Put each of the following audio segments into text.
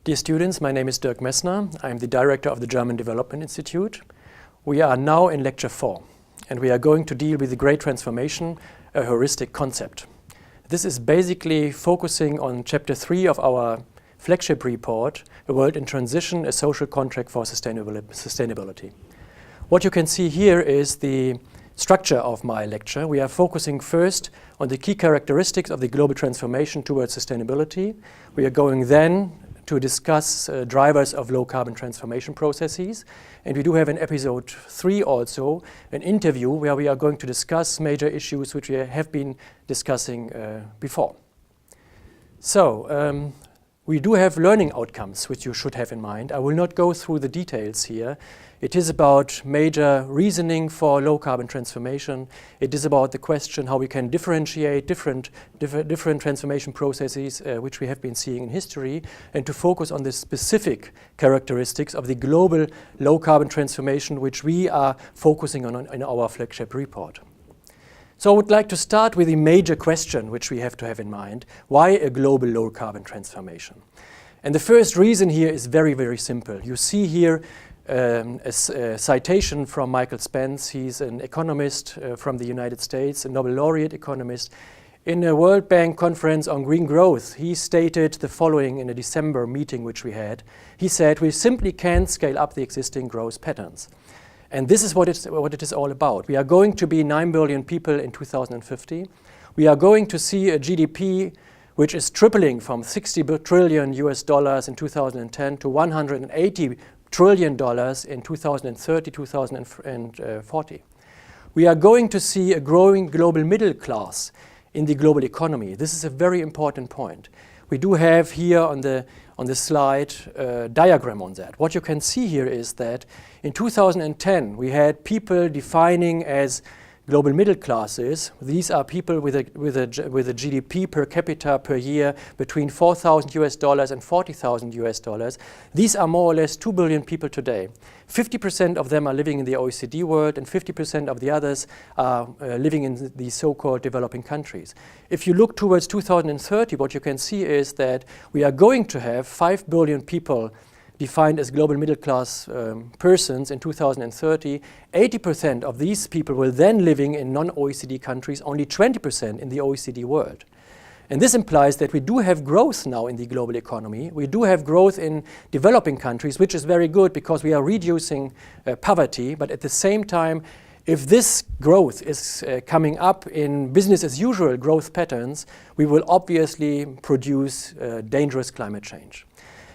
Dear students, my name is Dirk Messner. I'm the director of the German Development Institute. We are now in lecture 4, and we are going to deal with the Great Transformation, a heuristic concept. This is basically focusing on chapter 3 of our flagship report, A World in Transition, a Social Contract for Sustainability. What you can see here is the structure of my lecture. We are focusing first on the key characteristics of the global transformation towards sustainability. We are going then to discuss drivers of low-carbon transformation processes. And we do have in episode 3 also an interview where we are going to discuss major issues which we have been discussing before. So, we do have learning outcomes which you should have in mind. I will not go through the details here. It is about major reasoning for low-carbon transformation. It is about the question how we can differentiate different transformation processes which we have been seeing in history, and to focus on the specific characteristics of the global low-carbon transformation which we are focusing on in our flagship report. So I would like to start with the major question which we have to have in mind. Why a global low-carbon transformation? And the first reason here is very, very simple. You see here a citation from Michael Spence. He's an economist from the United States, a Nobel laureate economist. In a World Bank conference on green growth, he stated the following in a December meeting which we had. He said, "We simply can't scale up the existing growth patterns." And this is what it is all about. We are going to be 9 billion people in 2050. We are going to see a GDP which is tripling from $60 trillion in 2010 to $180 trillion in 2030, 2040. We are going to see a growing global middle class in the global economy. This is a very important point. We do have here on the slide a diagram on that. What you can see here is that in 2010 we had people defining as global middle classes. These are people with a GDP per capita per year between $4,000 and $40,000. These are more or less 2 billion people today. 50% of them are living in the OECD world, and 50% of the others are living in the so-called developing countries. If you look towards 2030, what you can see is that we are going to have 5 billion people defined as global middle class persons in 2030. 80% of these people will then living in non-OECD countries, only 20% in the OECD world. And this implies that we do have growth now in the global economy. We do have growth in developing countries, which is very good because we are reducing poverty. But at the same time, if this growth is coming up in business as usual growth patterns, we will obviously produce dangerous climate change.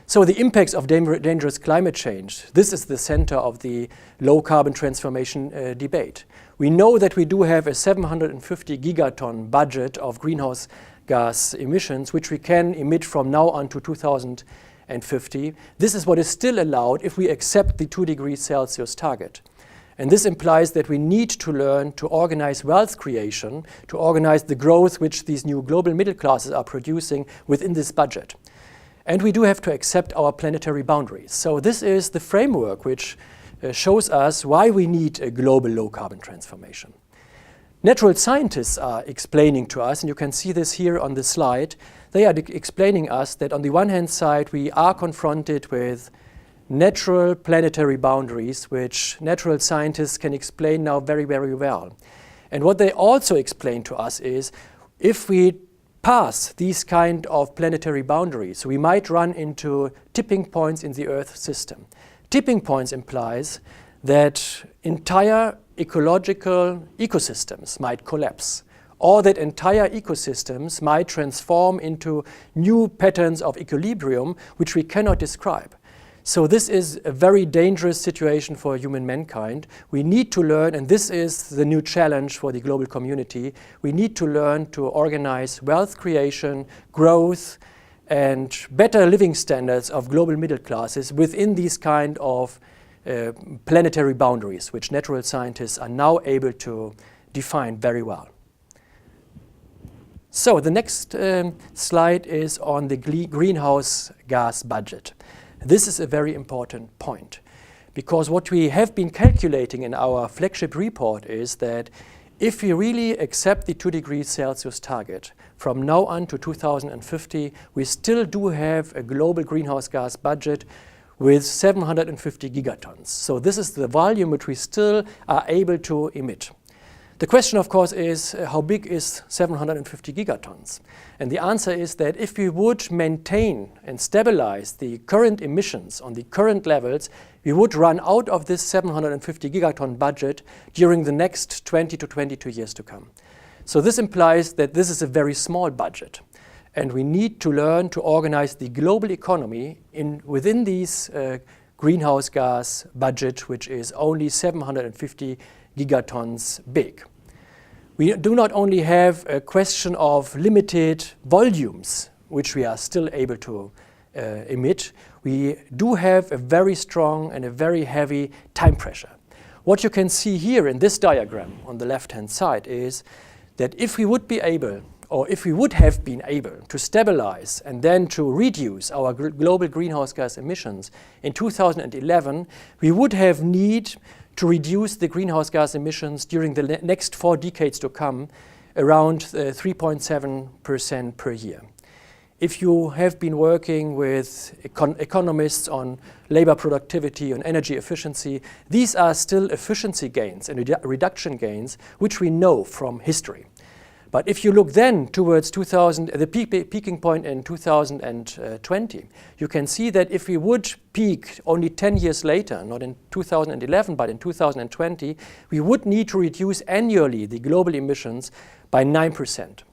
So the impacts of dangerous climate change, this is the center of the low-carbon transformation debate. We know that we do have a 750 gigaton budget of greenhouse gas emissions, which we can emit from now on to 2050. This is what is still allowed if we accept the 2 degrees Celsius target. And this implies that we need to learn to organize wealth creation, to organize the growth which these new global middle classes are producing within this budget. And we do have to accept our planetary boundaries. So this is the framework which shows us why we need a global low-carbon transformation. Natural scientists are explaining to us, and you can see this here on the slide, they are explaining us that on the one hand side we are confronted with natural planetary boundaries which natural scientists can explain now very, very well. And what they also explain to us is if we pass these kind of planetary boundaries, we might run into tipping points in the Earth system. Tipping points implies that entire ecological ecosystems might collapse, or that entire ecosystems might transform into new patterns of equilibrium which we cannot describe. So this is a very dangerous situation for human mankind. We need to learn, and this is the new challenge for the global community, we need to learn to organize wealth creation, growth, and better living standards of global middle classes within these kind of planetary boundaries, which natural scientists are now able to define very well. So the next slide is on the greenhouse gas budget. This is a very important point because what we have been calculating in our flagship report is that If we really accept the 2 degrees Celsius target, from now on to 2050, we still do have a global greenhouse gas budget with 750 gigatons. So this is the volume which we still are able to emit. The question, of course, is how big is 750 gigatons? And the answer is that if we would maintain and stabilize the current emissions on the current levels, we would run out of this 750 gigaton budget during the next 20 to 22 years to come. So this implies that this is a very small budget. And we need to learn to organize the global economy within these greenhouse gas budget, which is only 750 gigatons big. We do not only have a question of limited volumes, which we are still able to emit, we do have a very strong and a very heavy time pressure. What you can see here in this diagram on the left-hand side is that if we would be able, or if we would have been able to stabilize and then to reduce our global greenhouse gas emissions in 2011, we would have need to reduce the greenhouse gas emissions during the next 4 decades to come around 3.7% per year. If you have been working with economists on labor productivity, on energy efficiency, these are still efficiency gains and reduction gains, which we know from history. But if you look then towards the peaking point in 2020, you can see that if we would peak only 10 years later, not in 2011, but in 2020, we would need to reduce annually the global emissions by 9%.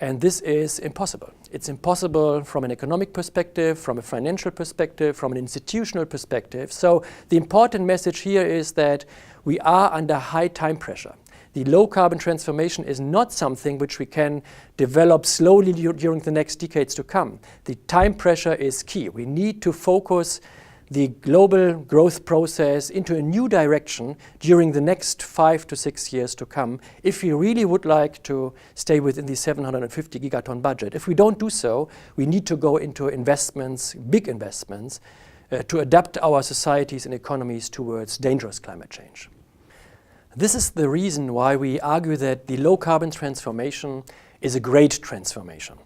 And this is impossible. It's impossible from an economic perspective, from a financial perspective, from an institutional perspective. So the important message here is that we are under high time pressure. The low-carbon transformation is not something which we can develop slowly during the next decades to come. The time pressure is key. We need to focus the global growth process into a new direction during the next 5 to 6 years to come if we really would like to stay within the 750 gigaton budget. If we don't do so, we need to go into investments, big investments, to adapt our societies and economies towards dangerous climate change. This is the reason why we argue that the low-carbon transformation is a great transformation.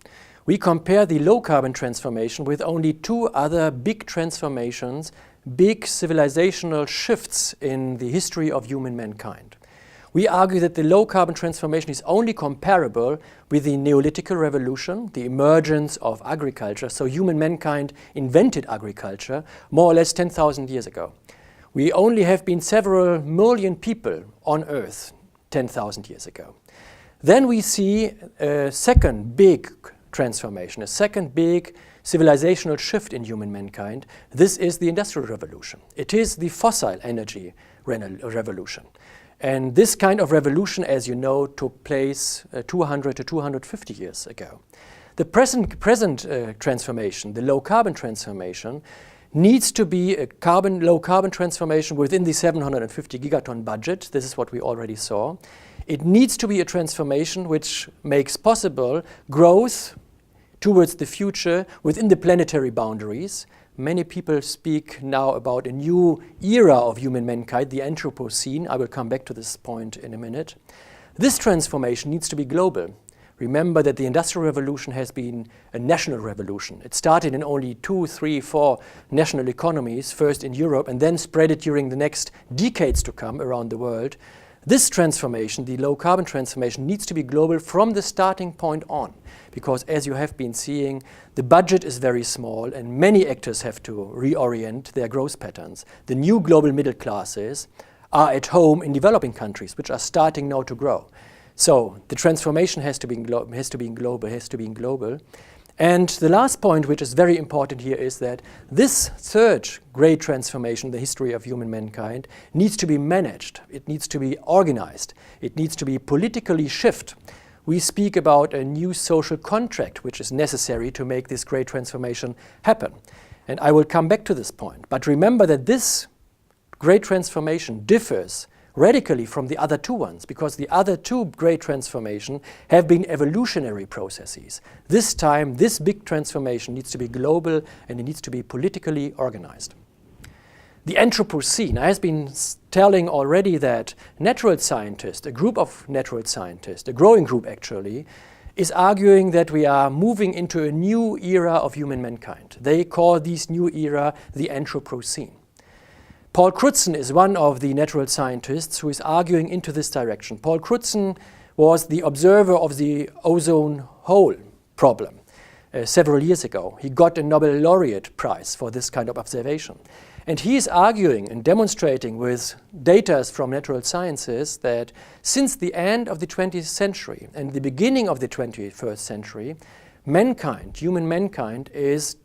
We compare the low-carbon transformation with only 2 other big transformations, big civilizational shifts in the history of human mankind. We argue that the low-carbon transformation is only comparable with the Neolithic revolution, the emergence of agriculture. So human mankind invented agriculture more or less 10,000 years ago. We only have been several million people on Earth 10,000 years ago. Then we see a second big transformation, a second big civilizational shift in human mankind. This is the Industrial Revolution. It is the fossil energy revolution. And this kind of revolution, as you know, took place 200 to 250 years ago. The present transformation, the low-carbon transformation, needs to be a low-carbon transformation within the 750 gigaton budget. This is what we already saw. It needs to be a transformation which makes possible growth towards the future within the planetary boundaries. Many people speak now about a new era of human mankind, the Anthropocene. I will come back to this point in a minute. This transformation needs to be global. Remember that the Industrial Revolution has been a national revolution. It started in only 2, 3, 4 national economies, first in Europe, and then spread it during the next decades to come around the world. This transformation, the low-carbon transformation, needs to be global from the starting point on, because as you have been seeing, the budget is very small and many actors have to reorient their growth patterns. The new global middle classes are at home in developing countries, which are starting now to grow. So the transformation has to be global. And the last point, which is very important here, is that this third great transformation in the history of human mankind needs to be managed. It needs to be organized. It needs to be politically shifted. We speak about a new social contract, which is necessary to make this great transformation happen. And I will come back to this point. But remember that this great transformation differs radically from the other 2 ones, because the other 2 great transformations have been evolutionary processes. This time, this big transformation needs to be global and it needs to be politically organized. The Anthropocene. I have been telling already that natural scientists, a group of natural scientists, a growing group actually, is arguing that we are moving into a new era of human mankind. They call this new era the Anthropocene. Paul Crutzen is one of the natural scientists who is arguing into this direction. Paul Crutzen was the observer of the ozone hole problem several years ago. He got a Nobel laureate prize for this kind of observation. And he is arguing and demonstrating with data from natural sciences that since the end of the 20th century and the beginning of the 21st century, mankind, human mankind, is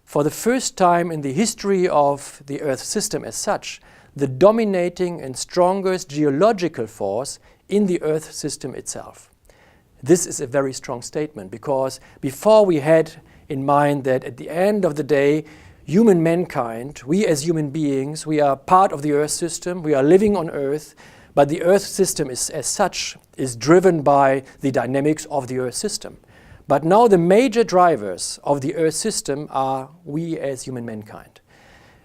for the first time in the history of the Earth system as such, the dominating and strongest geological force in the Earth system itself. This is a very strong statement because before we had in mind that at the end of the day, human mankind, we as human beings, we are part of the Earth system, we are living on Earth, but the Earth system is, as such, is driven by the dynamics of the Earth system. But now the major drivers of the Earth system are we as human mankind.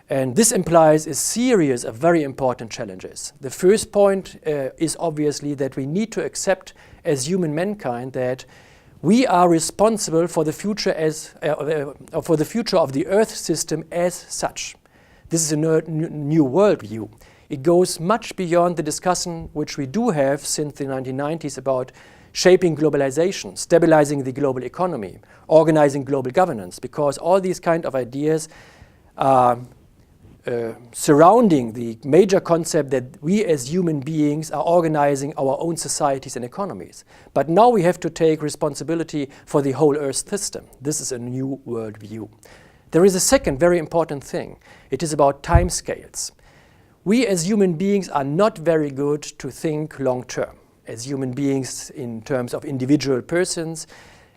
And this implies a series of very important challenges. The first point is obviously that we need to accept as human mankind that we are responsible for the future of the Earth system as such. This is a new worldview. It goes much beyond the discussion which we do have since the 1990s about shaping globalization, stabilizing the global economy, organizing global governance, because all these kind of ideas are surrounding the major concept that we as human beings are organizing our own societies and economies. But now we have to take responsibility for the whole Earth system. This is a new worldview. There is a second very important thing. It is about timescales. We as human beings are not very good to think long term. As human beings in terms of individual persons,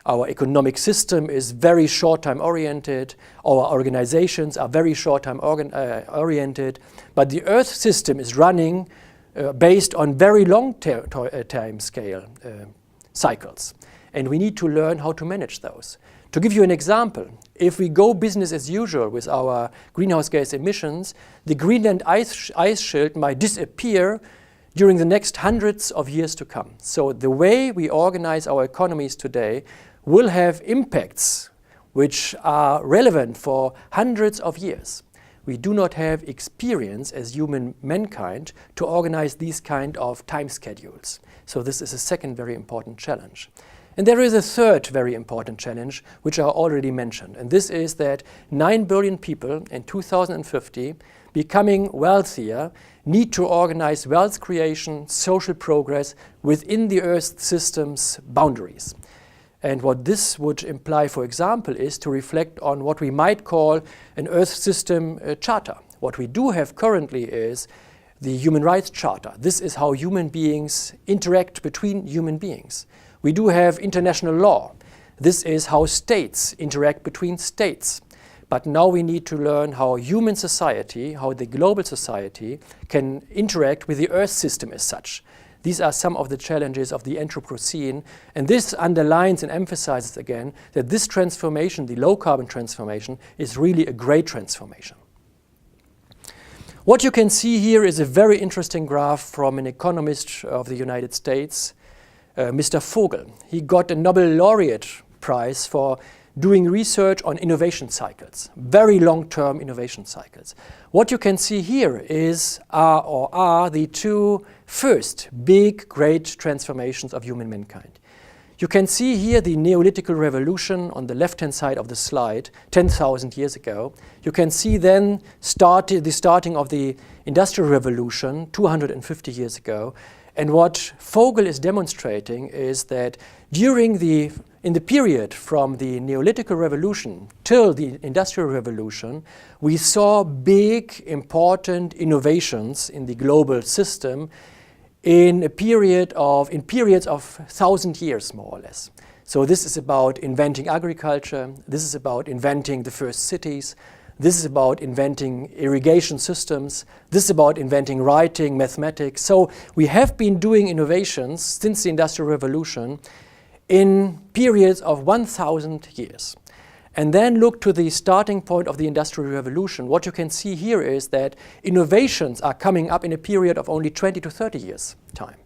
our economic system is very short-term oriented. Our organizations are very short-term oriented. But the Earth system is running based on very long time scale cycles. And we need to learn how to manage those. To give you an example, if we go business as usual with our greenhouse gas emissions, the Greenland ice shield might disappear during the next hundreds of years to come. So the way we organize our economies today will have impacts which are relevant for hundreds of years. We do not have experience as human mankind to organize these kind of time schedules. So this is a second very important challenge. And there is a third very important challenge which I already mentioned, and this is that 9 billion people in 2050 becoming wealthier need to organize wealth creation, social progress within the Earth system's boundaries. And what this would imply, for example, is to reflect on what we might call an Earth system charter. What we do have currently is the Human Rights Charter. This is how human beings interact between human beings. We do have international law. This is how states interact between states. But now we need to learn how human society, how the global society can interact with the Earth system as such. These are some of the challenges of the Anthropocene, and this underlines and emphasizes again that this transformation, the low-carbon transformation, is really a great transformation. What you can see here is a very interesting graph from an economist of the United States, Mr. Vogel. He got a Nobel laureate prize for doing research on innovation cycles, very long-term innovation cycles. What you can see here are the two first big, great transformations of human mankind. You can see here the Neolithic revolution on the left-hand side of the slide, 10,000 years ago. You can see then the starting of the Industrial Revolution 250 years ago. And what Vogel is demonstrating is that in the period from the Neolithic Revolution till the Industrial Revolution, we saw big, important innovations in the global system in periods of 1,000 years, more or less. So this is about inventing agriculture. This is about inventing the first cities. This is about inventing irrigation systems. This is about inventing writing, mathematics. So we have been doing innovations since the Industrial Revolution in periods of 1,000 years. and then look to the starting point of the Industrial Revolution, what you can see here is that innovations are coming up in a period of only 20 to 30 years' time.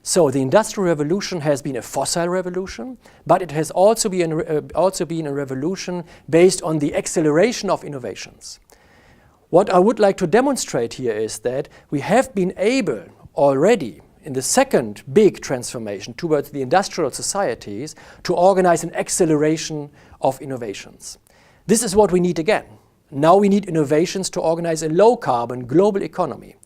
So the Industrial Revolution has been a fossil revolution, but it has also been a revolution based on the acceleration of innovations. What I would like to demonstrate here is that we have been able already in the second big transformation towards the industrial societies to organize an acceleration of innovations. This is what we need again. Now we need innovations to organize a low-carbon global economy.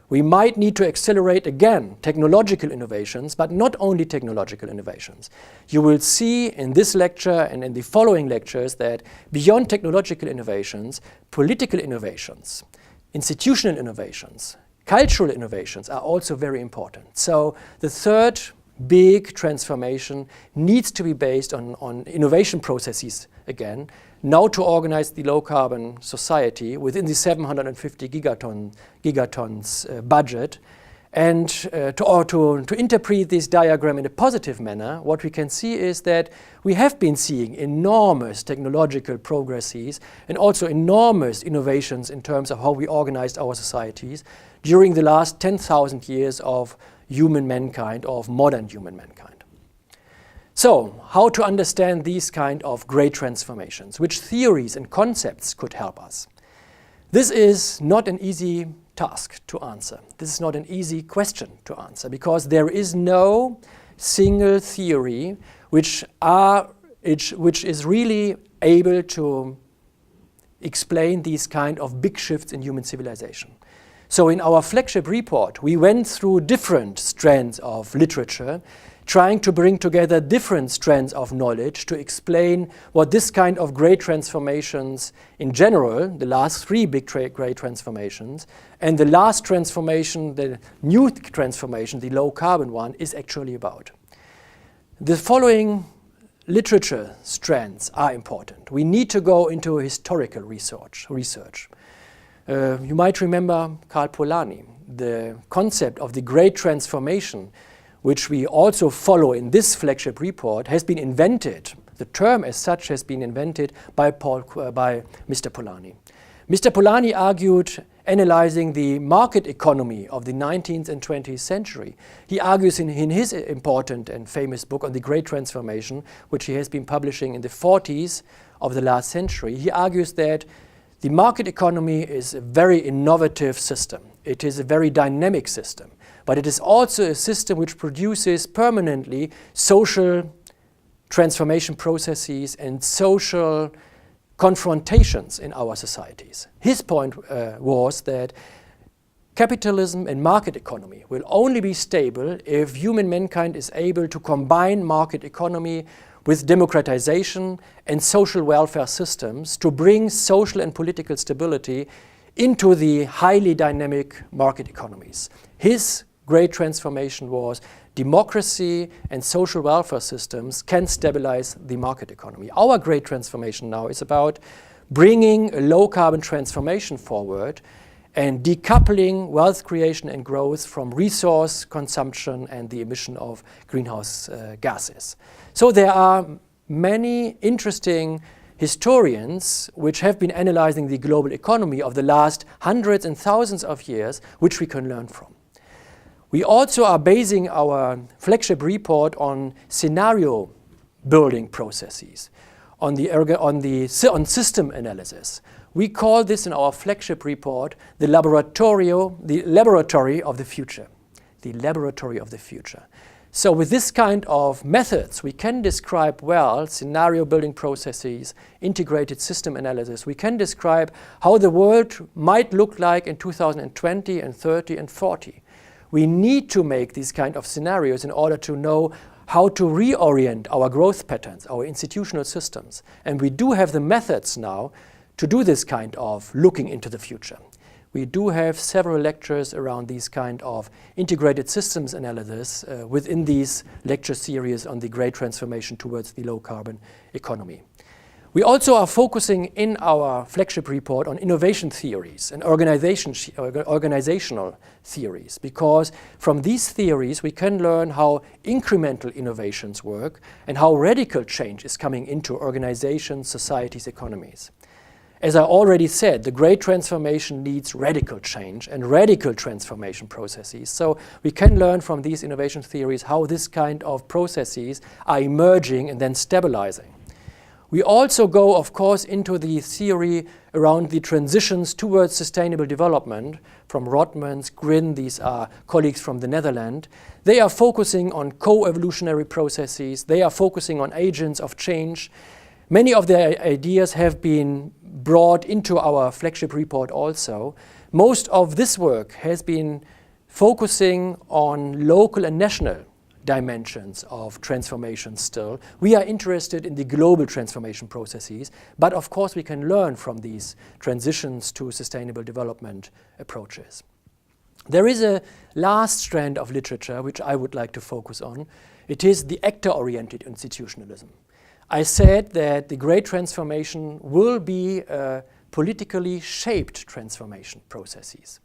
We might need to accelerate again technological innovations, but not only technological innovations. You will see in this lecture and in the following lectures that beyond technological innovations, political innovations, institutional innovations, cultural innovations are also very important. So the third big transformation needs to be based on innovation processes again, now to organize the low-carbon society within the 750 gigatons budget. And to interpret this diagram in a positive manner, what we can see is that we have been seeing enormous technological progresses and also enormous innovations in terms of how we organized our societies during the last 10,000 years of human mankind, of modern human mankind. So, how to understand these kind of great transformations? Which theories and concepts could help us? This is not an easy task to answer. This is not an easy question to answer because there is no single theory which is really able to explain these kind of big shifts in human civilization. So in our flagship report, we went through different strands of literature, trying to bring together different strands of knowledge to explain what this kind of great transformations in general, the last three big great transformations, and the last transformation, the new transformation, the low carbon one, is actually about. The following literature strands are important. We need to go into historical research. You might remember Karl Polanyi, the concept of the great transformation, which we also follow in this flagship report, has been invented. The term as such has been invented by Mr. Polanyi. Mr. Polanyi argued, analyzing the market economy of the 19th and 20th century. He argues in his important and famous book on the Great Transformation, which he has been publishing in the 40s of the last century, he argues that the market economy is a very innovative system. It is a very dynamic system. But it is also a system which produces permanently social transformation processes and social confrontations in our societies. His point was that capitalism and market economy will only be stable if human mankind is able to combine market economy with democratization and social welfare systems to bring social and political stability into the highly dynamic market economies. His great transformation was democracy and social welfare systems can stabilize the market economy. Our great transformation now is about bringing a low-carbon transformation forward and decoupling wealth creation and growth from resource consumption and the emission of greenhouse gases. So there are many interesting historians which have been analyzing the global economy of the last hundreds and thousands of years, which we can learn from. We also are basing our flagship report on scenario building processes, on system analysis. We call this in our flagship report the laboratory of the future. The laboratory of the future. So with this kind of methods, we can describe well scenario building processes, integrated system analysis. We can describe how the world might look like in 2020 and 30 and 40. We need to make these kind of scenarios in order to know how to reorient our growth patterns, our institutional systems. And we do have the methods now to do this kind of looking into the future. We do have several lectures around these kind of integrated systems analysis within these lecture series on the great transformation towards the low carbon economy. We also are focusing in our flagship report on innovation theories and organizational theories, because from these theories we can learn how incremental innovations work and how radical change is coming into organizations, societies, economies. As I already said, the great transformation needs radical change and radical transformation processes. So we can learn from these innovation theories how this kind of processes are emerging and then stabilizing. We also go, of course, into the theory around the transitions towards sustainable development from Rotmans, Grin, these are colleagues from the Netherlands. They are focusing on co-evolutionary processes. They are focusing on agents of change. Many of their ideas have been brought into our flagship report also. Most of this work has been focusing on local and national dimensions of transformation still. We are interested in the global transformation processes, but of course we can learn from these transitions to sustainable development approaches. There is a last strand of literature which I would like to focus on. It is the actor-oriented institutionalism. I said that the great transformation will be a politically shaped transformation process.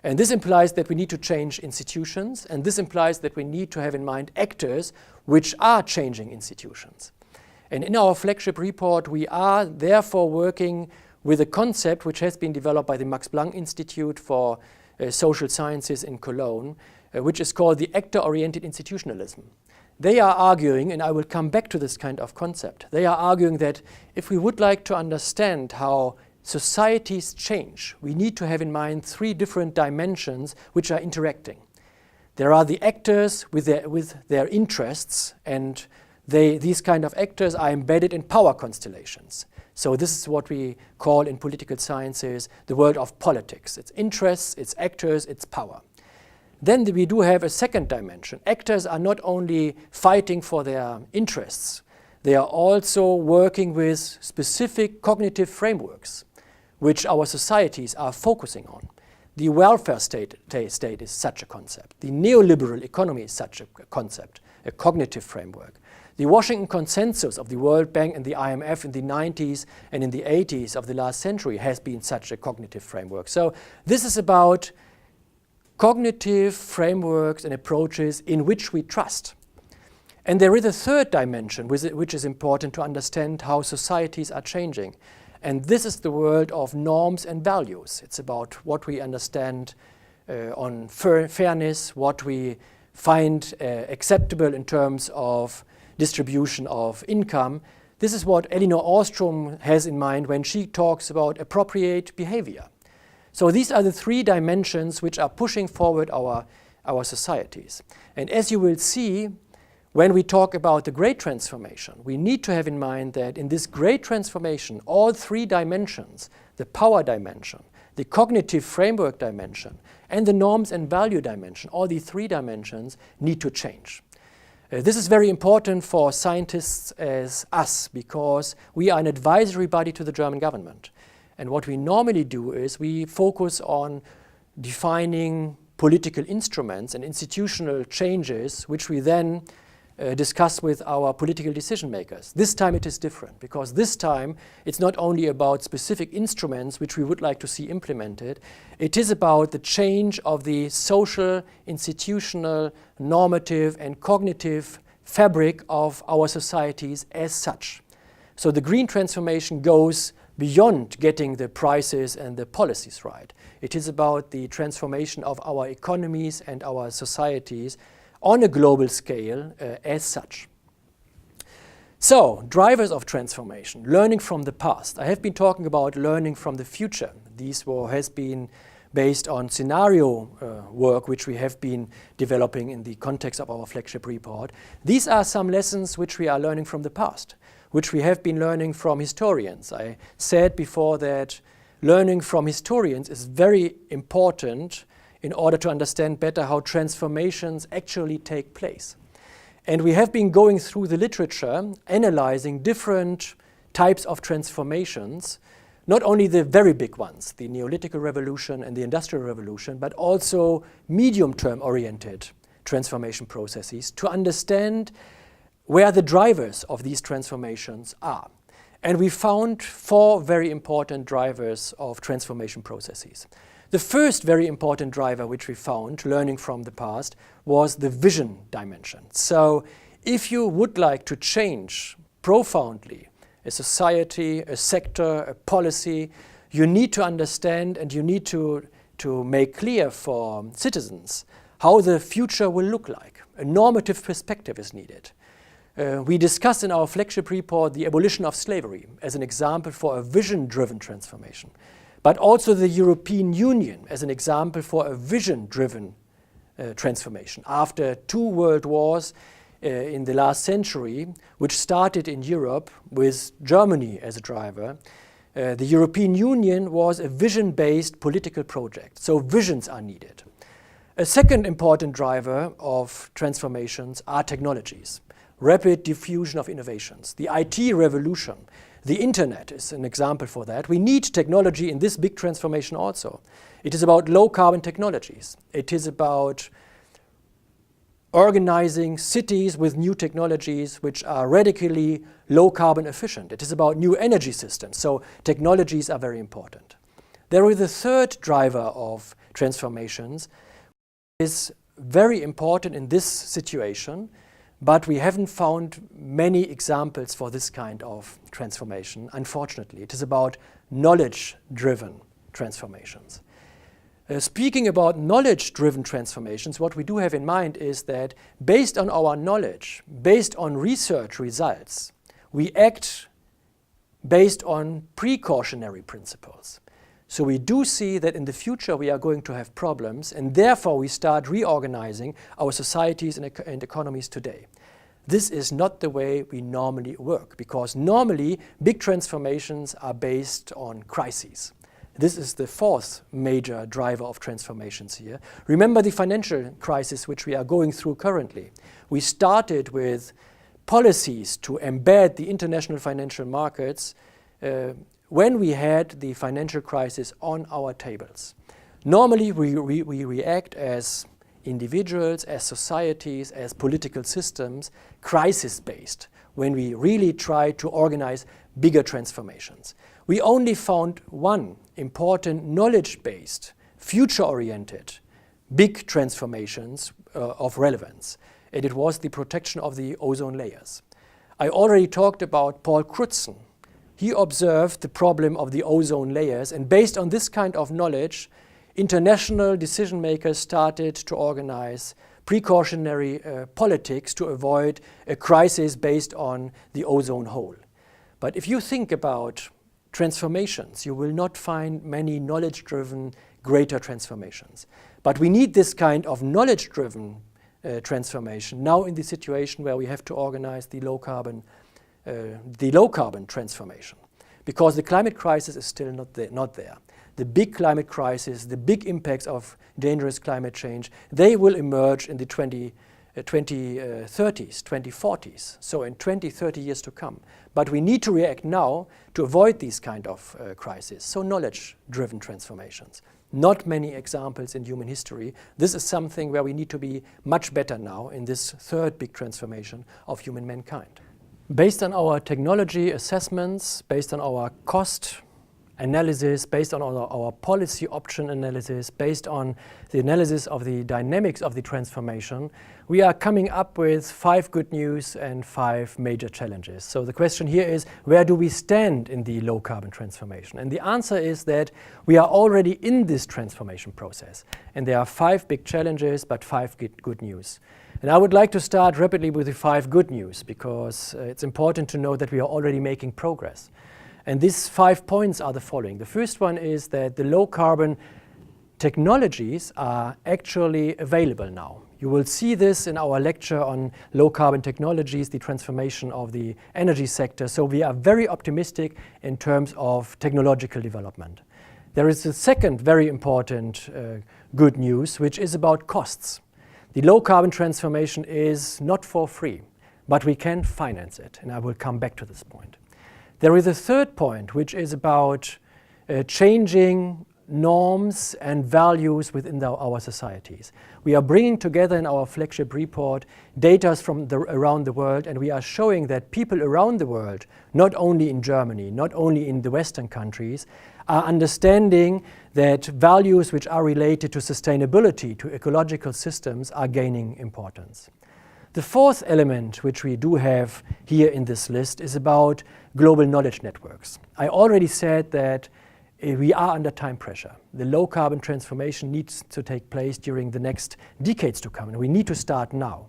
And this implies that we need to change institutions, and this implies that we need to have in mind actors which are changing institutions. And in our flagship report, we are therefore working with a concept which has been developed by the Max Planck Institute for Social Sciences in Cologne, which is called the actor-oriented institutionalism. They are arguing, and I will come back to this kind of concept, they are arguing that if we would like to understand how societies change, we need to have in mind three different dimensions which are interacting. There are the actors with their interests, and these kind of actors are embedded in power constellations. So this is what we call in political sciences the world of politics. It's interests, it's actors, it's power. Then we do have a second dimension. Actors are not only fighting for their interests, they are also working with specific cognitive frameworks which our societies are focusing on. The welfare state is such a concept. The neoliberal economy is such a concept, a cognitive framework. The Washington Consensus of the World Bank and the IMF in the 90s and in the 80s of the last century has been such a cognitive framework. So this is about cognitive frameworks and approaches in which we trust. And there is a third dimension which is important to understand how societies are changing. And this is the world of norms and values. It's about what we understand on fairness, what we find acceptable in terms of distribution of income. This is what Elinor Ostrom has in mind when she talks about appropriate behavior. So these are the three dimensions which are pushing forward our societies. And as you will see, when we talk about the great transformation, we need to have in mind that in this great transformation, all three dimensions, the power dimension, the cognitive framework dimension, and the norms and value dimension, all these three dimensions need to change. This is very important for scientists as us, because we are an advisory body to the German government. And what we normally do is we focus on defining political instruments and institutional changes, which we then discuss with our political decision makers. This time it is different, because this time it's not only about specific instruments which we would like to see implemented, it is about the change of the social, institutional, normative and cognitive fabric of our societies as such. So the green transformation goes beyond getting the prices and the policies right. It is about the transformation of our economies and our societies on a global scale as such. So, drivers of transformation, learning from the past. I have been talking about learning from the future. This has been based on scenario work which we have been developing in the context of our flagship report. These are some lessons which we are learning from the past, which we have been learning from historians. I said before that learning from historians is very important in order to understand better how transformations actually take place. And we have been going through the literature, analyzing different types of transformations, not only the very big ones, the Neolithic revolution and the Industrial Revolution, but also medium-term oriented transformation processes to understand where the drivers of these transformations are. And we found 4 very important drivers of transformation processes. The first very important driver which we found, learning from the past, was the vision dimension. So if you would like to change profoundly a society, a sector, a policy, you need to understand and you need to make clear for citizens how the future will look like. A normative perspective is needed. We discussed in our flagship report the abolition of slavery as an example for a vision-driven transformation, but also the European Union as an example for a vision-driven transformation. After 2 world wars in the last century, which started in Europe with Germany as a driver, the European Union was a vision-based political project, so visions are needed. A second important driver of transformations are technologies. Rapid diffusion of innovations. The IT revolution, the internet is an example for that. We need technology in this big transformation also. It is about low carbon technologies. It is about organizing cities with new technologies which are radically low carbon efficient. It is about new energy systems. So technologies are very important. There is a third driver of transformations, is very important in this situation, but we haven't found many examples for this kind of transformation, unfortunately. It is about knowledge-driven transformations. Speaking about knowledge-driven transformations, what we do have in mind is that based on our knowledge, based on research results, we act based on precautionary principles. So we do see that in the future we are going to have problems, and therefore we start reorganizing our societies and economies today. This is not the way we normally work, because normally big transformations are based on crises. This is the 4th major driver of transformations here. Remember the financial crisis which we are going through currently. We started with policies to embed the international financial markets when we had the financial crisis on our tables. Normally we react as individuals, as societies, as political systems, crisis-based, when we really try to organize bigger transformations. We only found 1 important knowledge-based, future-oriented, big transformations of relevance, and it was the protection of the ozone layers. I already talked about Paul Crutzen. He observed the problem of the ozone layers, and based on this kind of knowledge, international decision makers started to organize precautionary politics to avoid a crisis based on the ozone hole. But if you think about transformations, you will not find many knowledge-driven greater transformations. But we need this kind of knowledge-driven transformation now in the situation where we have to organize the low carbon transformation, because the climate crisis is still not there. The big climate crisis, the big impacts of dangerous climate change, they will emerge in the 2030s, 2040s, so in 20, 30 years to come. But we need to react now to avoid these kind of crises, so knowledge-driven transformations. Not many examples in human history. This is something where we need to be much better now in this 3rd big transformation of human mankind. Based on our technology assessments, based on our cost analysis, based on our policy option analysis, based on the analysis of the dynamics of the transformation, we are coming up with 5 good news and 5 major challenges. So the question here is, where do we stand in the low carbon transformation? And the answer is that we are already in this transformation process. And there are 5 big challenges, but 5 good news. And I would like to start rapidly with the 5 good news, because it's important to know that we are already making progress. And these 5 points are the following. The first one is that the low carbon technologies are actually available now. You will see this in our lecture on low carbon technologies, the transformation of the energy sector. So we are very optimistic in terms of technological development. There is a second very important good news, which is about costs. The low carbon transformation is not for free, but we can finance it, and I will come back to this point. There is a third point, which is about changing norms and values within our societies. We are bringing together in our flagship report data from around the world, and we are showing that people around the world, not only in Germany, not only in the Western countries, are understanding that values which are related to sustainability, to ecological systems, are gaining importance. The fourth element which we do have here in this list is about global knowledge networks. I already said that we are under time pressure. The low carbon transformation needs to take place during the next decades to come, and we need to start now.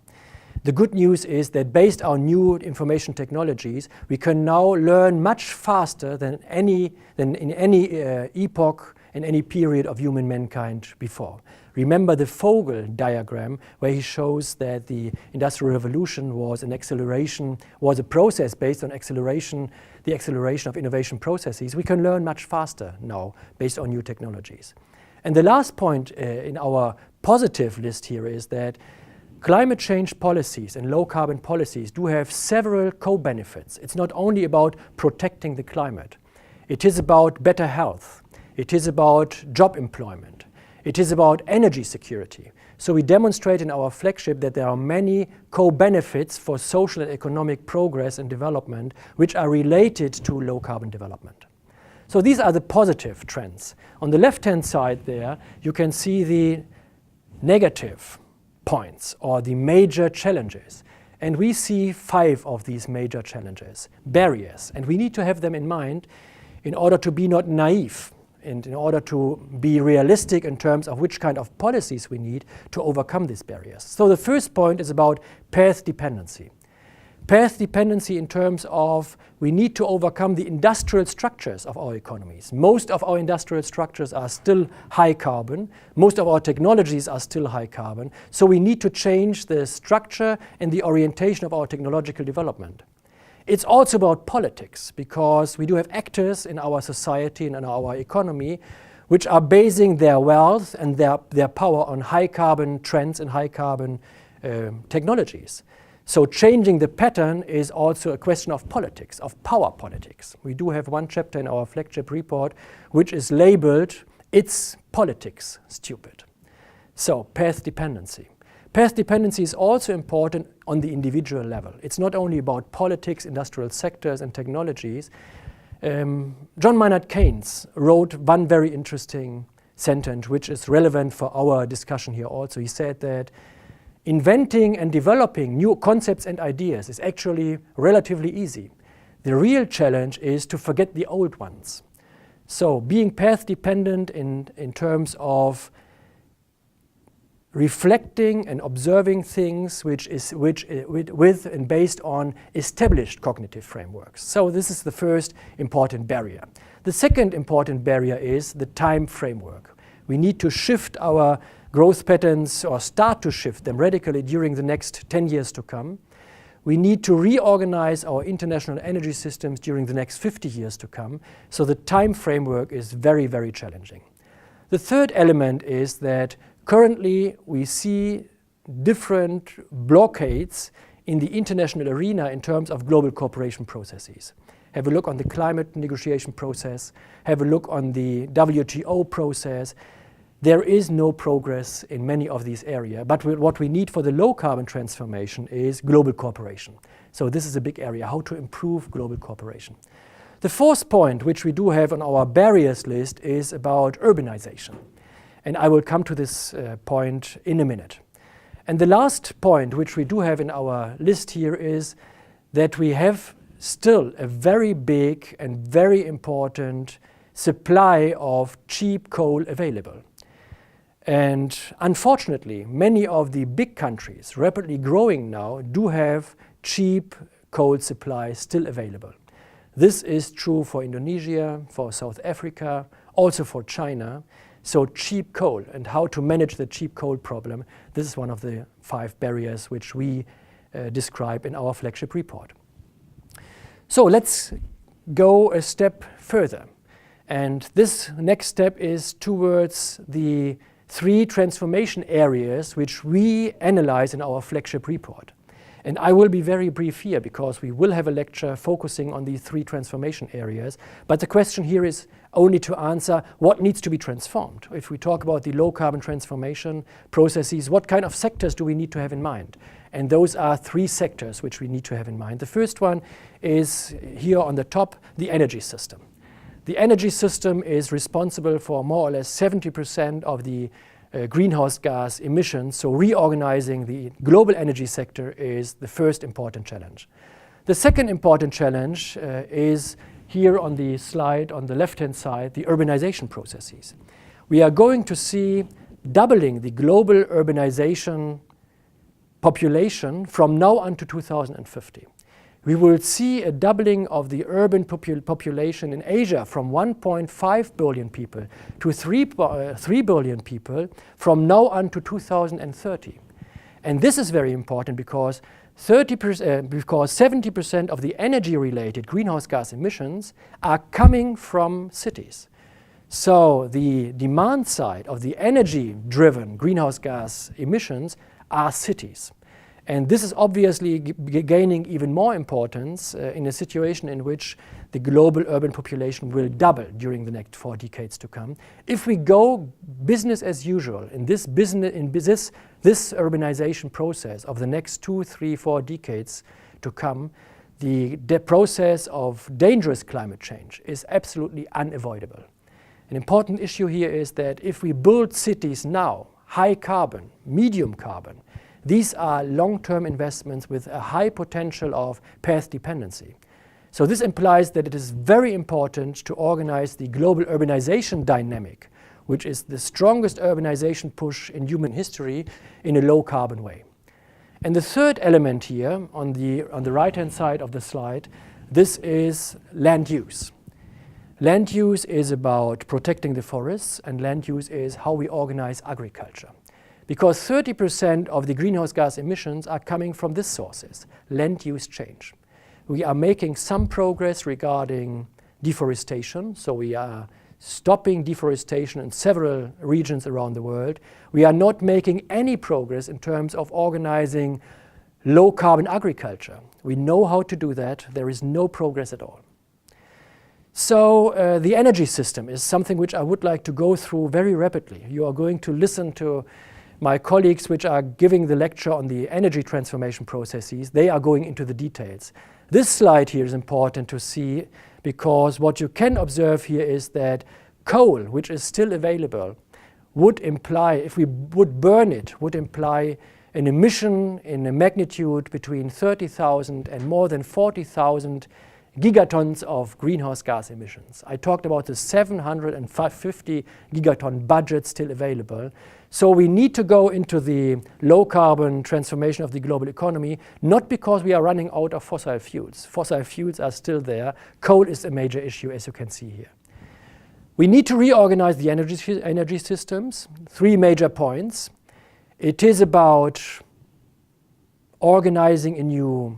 The good news is that based on new information technologies, we can now learn much faster than in any epoch, in any period of human mankind before. Remember the Vogel diagram, where he shows that the Industrial Revolution was an acceleration, was a process based on acceleration, the acceleration of innovation processes. We can learn much faster now based on new technologies. And the last point in our positive list here is that climate change policies and low carbon policies do have several co-benefits. It's not only about protecting the climate. It is about better health. It is about job employment. It is about energy security. So we demonstrate in our flagship that there are many co-benefits for social and economic progress and development which are related to low carbon development. So these are the positive trends. On the left-hand side there, you can see the negative points or the major challenges. And we see 5 of these major challenges, barriers. And we need to have them in mind in order to be not naive and in order to be realistic in terms of which kind of policies we need to overcome these barriers. So the first point is about path dependency. Path dependency in terms of we need to overcome the industrial structures of our economies. Most of our industrial structures are still high carbon. Most of our technologies are still high carbon. So we need to change the structure and the orientation of our technological development. It's also about politics, because we do have actors in our society and in our economy which are basing their wealth and their power on high carbon trends and high carbon technologies. So changing the pattern is also a question of politics, of power politics. We do have one chapter in our flagship report which is labeled "It's Politics Stupid." So path dependency. Path dependency is also important on the individual level. It's not only about politics, industrial sectors and technologies. John Maynard Keynes wrote one very interesting sentence which is relevant for our discussion here also. He said that inventing and developing new concepts and ideas is actually relatively easy. The real challenge is to forget the old ones. So being path dependent in terms of reflecting and observing things with and based on established cognitive frameworks. So this is the first important barrier. The second important barrier is the time framework. We need to shift our growth patterns or start to shift them radically during the next 10 years to come. We need to reorganize our international energy systems during the next 50 years to come. So the time framework is very, very challenging. The third element is that currently we see different blockades in the international arena in terms of global cooperation processes. Have a look on the climate negotiation process, have a look on the WTO process. There is no progress in many of these areas, but what we need for the low carbon transformation is global cooperation. So this is a big area, how to improve global cooperation. The fourth point, which we do have on our barriers list, is about urbanization. And I will come to this point in a minute. And the last point, which we do have in our list here, is that we have still a very big and very important supply of cheap coal available. And unfortunately, many of the big countries, rapidly growing now, do have cheap coal supply still available. This is true for Indonesia, for South Africa, also for China. So cheap coal and how to manage the cheap coal problem, this is one of the 5 barriers which we describe in our flagship report. So let's go a step further. And this next step is towards the 3 transformation areas which we analyze in our flagship report. And I will be very brief here because we will have a lecture focusing on these 3 transformation areas. But the question here is only to answer what needs to be transformed. If we talk about the low carbon transformation processes, what kind of sectors do we need to have in mind? And those are 3 sectors which we need to have in mind. The first one is here on the top, the energy system. The energy system is responsible for more or less 70% of the greenhouse gas emissions, so reorganizing the global energy sector is the first important challenge. The second important challenge is here on the slide on the left-hand side, the urbanization processes. We are going to see doubling the global urbanization population from now until 2050. We will see a doubling of the urban population in Asia from 1.5 billion people to 3 billion people from now until 2030. And this is very important because 70% of the energy-related greenhouse gas emissions are coming from cities. So the demand side of the energy-driven greenhouse gas emissions are cities. And this is obviously gaining even more importance in a situation in which the global urban population will double during the next 4 decades to come. If we go business as usual in this urbanization process of the next 2, 3, 4 decades to come, the process of dangerous climate change is absolutely unavoidable. An important issue here is that if we build cities now, high carbon, medium carbon, these are long-term investments with a high potential of path dependency. So this implies that it is very important to organize the global urbanization dynamic, which is the strongest urbanization push in human history, in a low-carbon way. And the third element here on the right-hand side of the slide, this is land use. Land use is about protecting the forests, and land use is how we organize agriculture. Because 30% of the greenhouse gas emissions are coming from these sources, land use change. We are making some progress regarding deforestation, so we are stopping deforestation in several regions around the world. We are not making any progress in terms of organizing low-carbon agriculture. We know how to do that. There is no progress at all. So the energy system is something which I would like to go through very rapidly. You are going to listen to my colleagues which are giving the lecture on the energy transformation processes. They are going into the details. This slide here is important to see because what you can observe here is that coal, which is still available, would imply, if we would burn it, would imply an emission in a magnitude between 30,000 and more than 40,000 gigatons of greenhouse gas emissions. I talked about the 750 gigaton budget still available. So we need to go into the low-carbon transformation of the global economy, not because we are running out of fossil fuels. Fossil fuels are still there. Coal is a major issue, as you can see here. We need to reorganize the energy systems. 3 major points. It is about organizing a new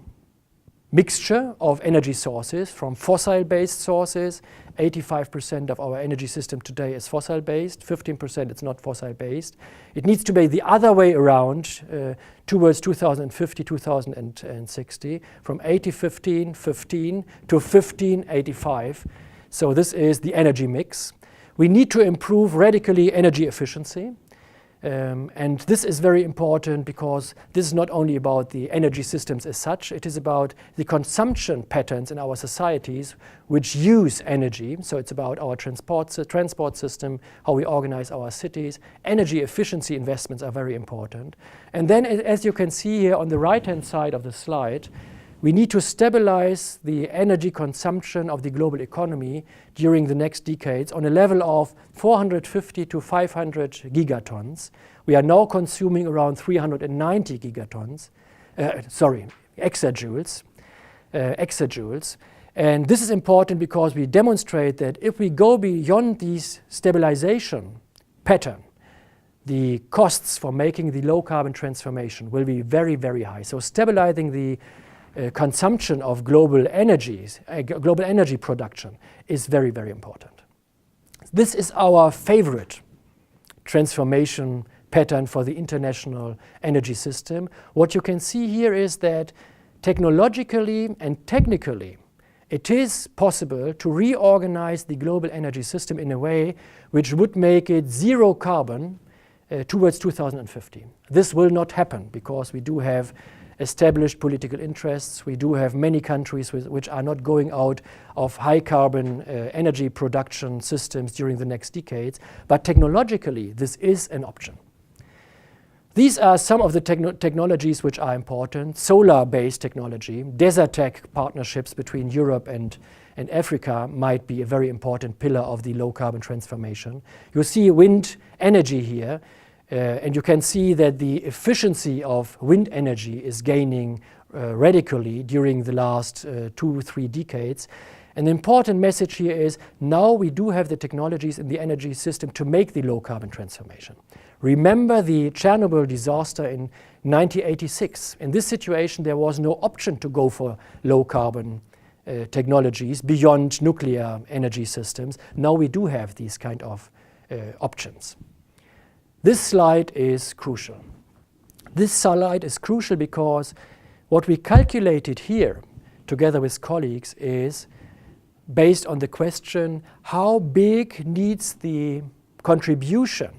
mixture of energy sources from fossil-based sources. 85% of our energy system today is fossil-based, 15% it's not fossil-based. It needs to be the other way around towards 2050, 2060, from 80-15 to 15-85. So this is the energy mix. We need to improve radically energy efficiency. And this is very important because this is not only about the energy systems as such, it is about the consumption patterns in our societies which use energy. So it's about our transport system, how we organize our cities. Energy efficiency investments are very important. And then, as you can see here on the right-hand side of the slide, we need to stabilize the energy consumption of the global economy during the next decades on a level of 450 to 500 gigatons. We are now consuming around 390 exajoules. And this is important because we demonstrate that if we go beyond these stabilization pattern, the costs for making the low-carbon transformation will be very, very high. So stabilizing the consumption of global energy production is very, very important. This is our favorite transformation pattern for the international energy system. What you can see here is that technologically and technically, it is possible to reorganize the global energy system in a way which would make it zero carbon towards 2050. This will not happen because we do have established political interests. We do have many countries which are not going out of high carbon energy production systems during the next decades. But technologically, this is an option. These are some of the technologies which are important. Solar-based technology, Desertec partnerships between Europe and Africa might be a very important pillar of the low-carbon transformation. You see wind energy here, and you can see that the efficiency of wind energy is gaining radically during the last 2-3 decades. An important message here is now we do have the technologies in the energy system to make the low-carbon transformation. Remember the Chernobyl disaster in 1986. In this situation, there was no option to go for low-carbon technologies beyond nuclear energy systems. Now we do have these kind of options. This slide is crucial. This slide is crucial because what we calculated here together with colleagues is based on the question, how big needs the contribution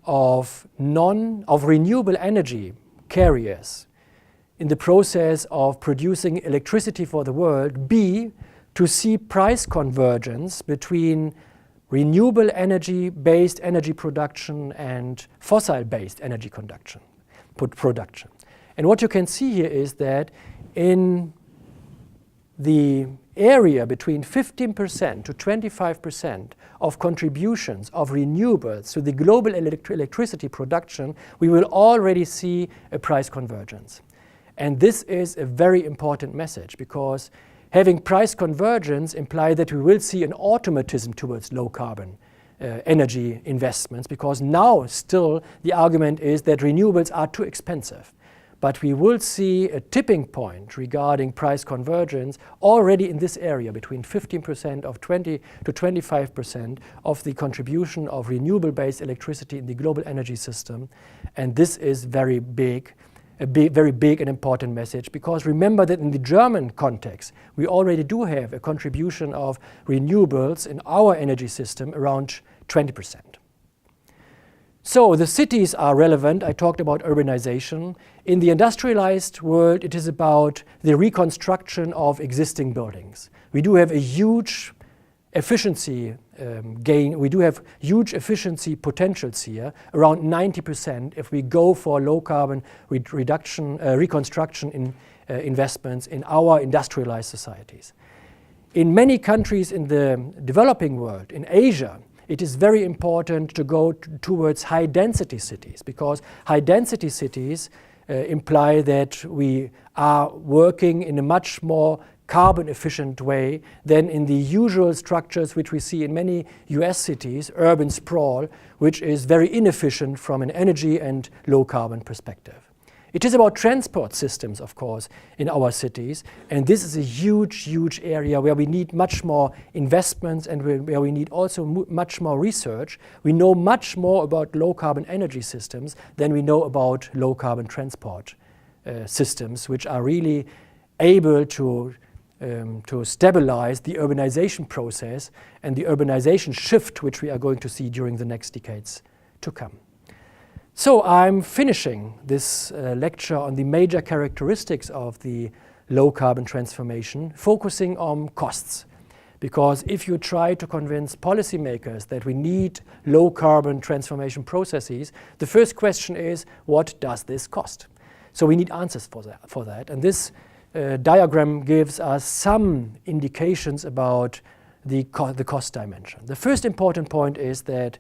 of renewable energy carriers in the process of producing electricity for the world be to see price convergence between renewable energy-based energy production and fossil-based energy production. And what you can see here is that in the area between 15% to 25% of contributions of renewables to the global electricity production, we will already see a price convergence. And this is a very important message because having price convergence implies that we will see an automatism towards low carbon energy investments, because now still the argument is that renewables are too expensive. But we will see a tipping point regarding price convergence already in this area between 15% of 20 to 25% of the contribution of renewable-based electricity in the global energy system. And this is very big and important message, because remember that in the German context, we already do have a contribution of renewables in our energy system around 20%. So the cities are relevant. I talked about urbanization. In the industrialized world, it is about the reconstruction of existing buildings. We do have a huge efficiency gain. We do have huge efficiency potentials here, around 90% if we go for low carbon reconstruction in investments in our industrialized societies. In many countries in the developing world, in Asia, it is very important to go towards high-density cities, because high-density cities imply that we are working in a much more carbon-efficient way than in the usual structures which we see in many US cities, urban sprawl, which is very inefficient from an energy and low-carbon perspective. It is about transport systems, of course, in our cities, and this is a huge, huge area where we need much more investments and where we need also much more research. We know much more about low-carbon energy systems than we know about low-carbon transport systems, which are really able to stabilize the urbanization process and the urbanization shift which we are going to see during the next decades to come. So I'm finishing this lecture on the major characteristics of the low-carbon transformation, focusing on costs. Because if you try to convince policymakers that we need low-carbon transformation processes, the first question is, what does this cost? So we need answers for that. And this diagram gives us some indications about the cost dimension. The first important point is that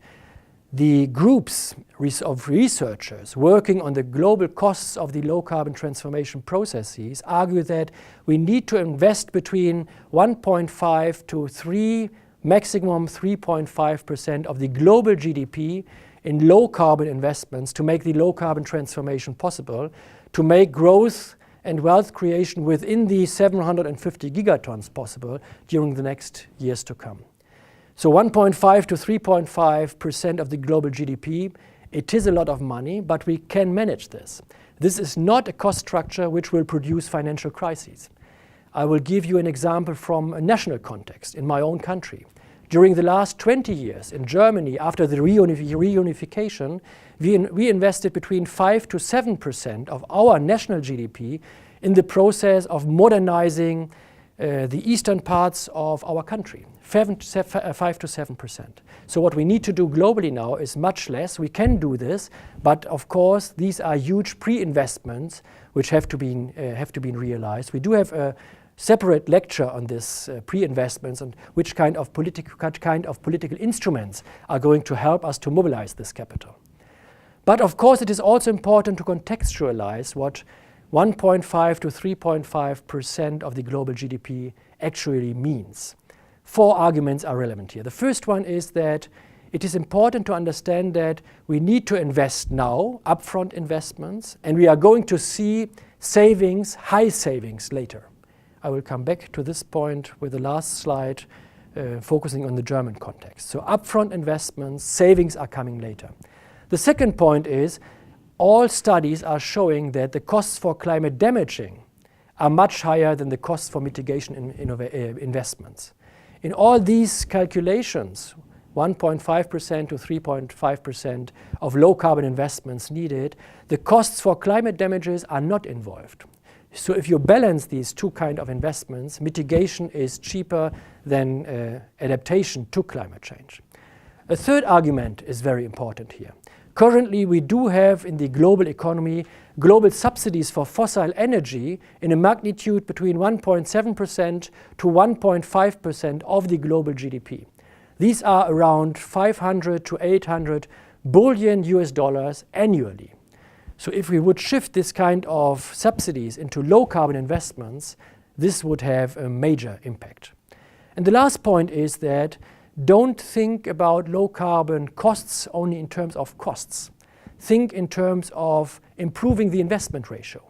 the groups of researchers working on the global costs of the low-carbon transformation processes argue that we need to invest between 1.5 to 3, maximum 3.5% of the global GDP in low-carbon investments to make the low-carbon transformation possible, to make growth and wealth creation within the 750 gigatons possible during the next years to come. So 1.5 to 3.5% of the global GDP It is a lot of money, but we can manage this. This is not a cost structure which will produce financial crises. I will give you an example from a national context in my own country. During the last 20 years in Germany, after the reunification, we invested between 5 to 7% of our national GDP in the process of modernizing the eastern parts of our country, 5 to 7%. So what we need to do globally now is much less. We can do this, but of course these are huge pre-investments which have to be realized. We do have a separate lecture on this pre-investments and which kind of political instruments are going to help us to mobilize this capital. But of course it is also important to contextualize what 1.5 to 3.5% of the global GDP actually means. 4 arguments are relevant here. The first one is that it is important to understand that we need to invest now, upfront investments, and we are going to see savings, high savings later. I will come back to this point with the last slide, focusing on the German context. So upfront investments, savings are coming later. The second point is all studies are showing that the costs for climate damaging are much higher than the costs for mitigation investments. In all these calculations, 1.5% to 3.5% of low carbon investments needed, the costs for climate damages are not involved. So if you balance these two kinds of investments, mitigation is cheaper than adaptation to climate change. A third argument is very important here. Currently, we do have in the global economy global subsidies for fossil energy in a magnitude between 1.7% to 1.5% of the global GDP. These are around 500 to 800 billion US dollars annually. So if we would shift this kind of subsidies into low carbon investments, this would have a major impact. And the last point is that don't think about low carbon costs only in terms of costs. Think in terms of improving the investment ratio.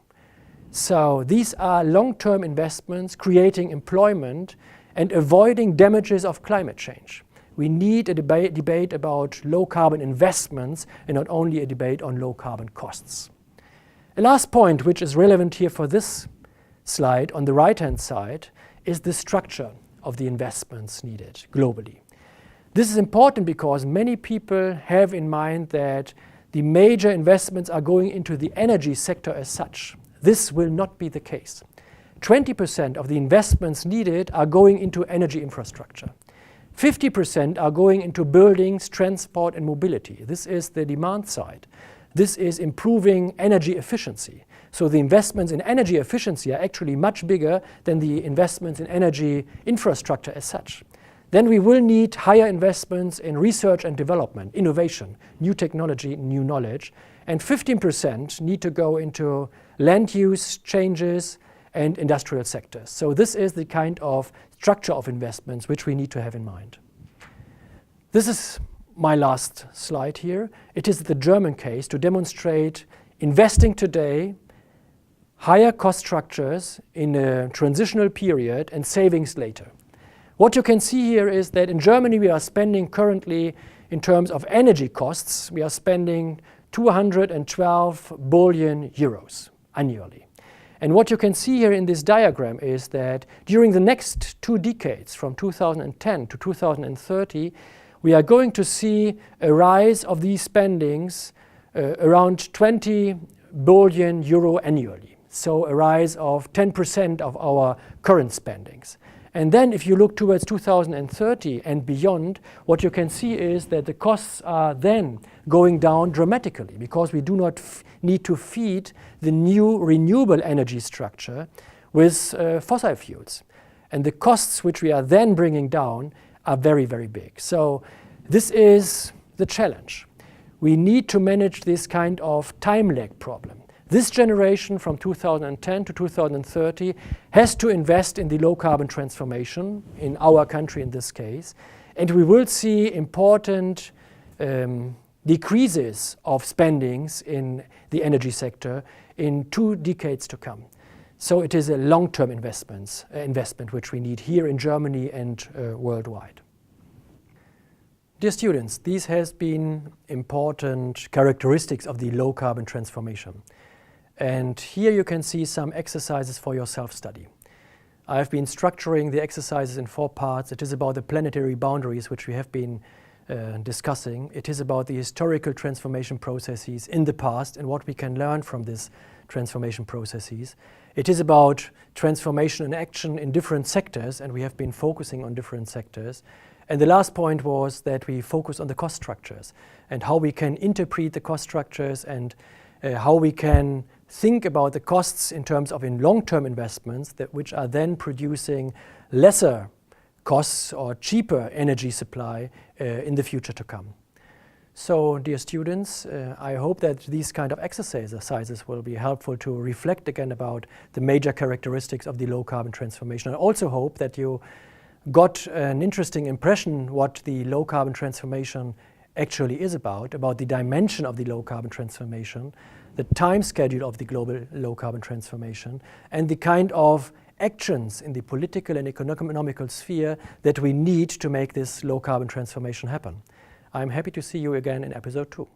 So these are long-term investments creating employment and avoiding damages of climate change. We need a debate about low carbon investments and not only a debate on low carbon costs. A last point which is relevant here for this slide on the right-hand side is the structure of the investments needed globally. This is important because many people have in mind that the major investments are going into the energy sector as such. This will not be the case. 20% of the investments needed are going into energy infrastructure. 50% are going into buildings, transport and mobility. This is the demand side. This is improving energy efficiency. So the investments in energy efficiency are actually much bigger than the investments in energy infrastructure as such. Then we will need higher investments in research and development, innovation, new technology, new knowledge. And 15% need to go into land use changes and industrial sectors. So this is the kind of structure of investments which we need to have in mind. This is my last slide here. It is the German case to demonstrate investing today, higher cost structures in a transitional period and savings later. What you can see here is that in Germany we are spending currently, in terms of energy costs, we are spending 212 billion euros annually. And what you can see here in this diagram is that during the next 2 decades, from 2010 to 2030, we are going to see a rise of these spendings around 20 billion euro annually. So a rise of 10% of our current spendings. And then if you look towards 2030 and beyond, what you can see is that the costs are then going down dramatically because we do not need to feed the new renewable energy structure with fossil fuels. And the costs which we are then bringing down are very, very big. So this is the challenge. We need to manage this kind of time lag problem. This generation from 2010 to 2030 has to invest in the low carbon transformation, in our country in this case, and we will see important decreases of spendings in the energy sector in 2 decades to come. So it is a long-term investment which we need here in Germany and worldwide. Dear students, these has been important characteristics of the low carbon transformation. And here you can see some exercises for your self-study. I've been structuring the exercises in 4 parts. It is about the planetary boundaries, which we have been discussing. It is about the historical transformation processes in the past and what we can learn from these transformation processes. It is about transformation and action in different sectors, and we have been focusing on different sectors. And the last point was that we focus on the cost structures and how we can interpret the cost structures and how we can think about the costs in terms of long-term investments which are then producing lesser costs or cheaper energy supply in the future to come. So, dear students, I hope that these kind of exercises will be helpful to reflect again about the major characteristics of the low-carbon transformation. I also hope that you got an interesting impression what the low-carbon transformation actually is about the dimension of the low-carbon transformation, the time schedule of the global low-carbon transformation, and the kind of actions in the political and economical sphere that we need to make this low-carbon transformation happen. I'm happy to see you again in episode 2.